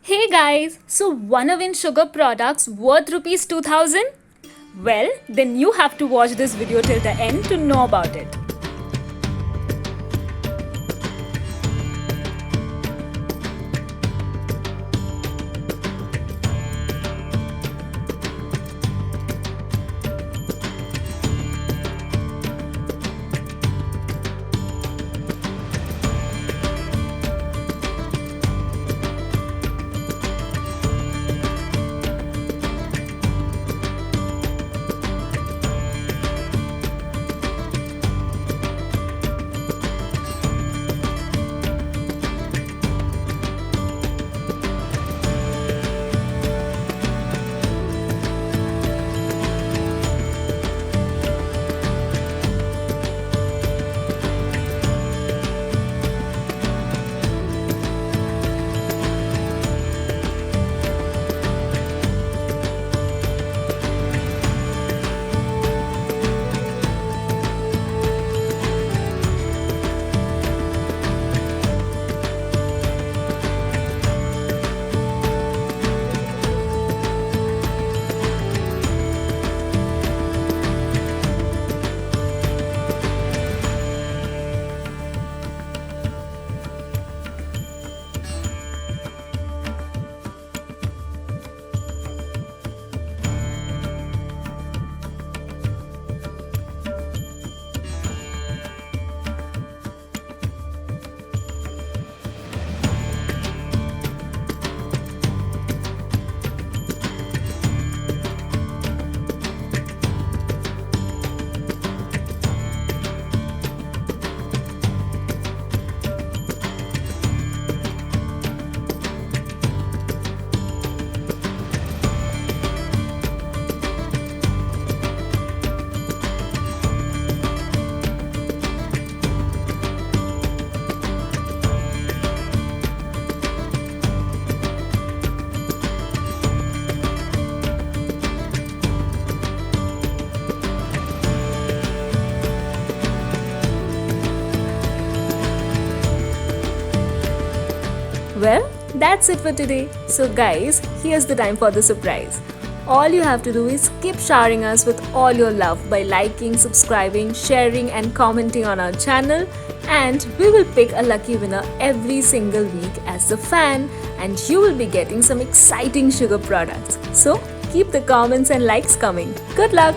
Hey guys, so wanna win sugar products worth rupees 2000? Well, then you have to watch this video till the end to know about it. Well, that's it for today. So guys, here's the time for the surprise. All you have to do is keep showering us with all your love by liking, subscribing, sharing and commenting on our channel, and we will pick a lucky winner every single week as the fan, and you will be getting some exciting sugar products. So keep the comments and likes coming. Good luck!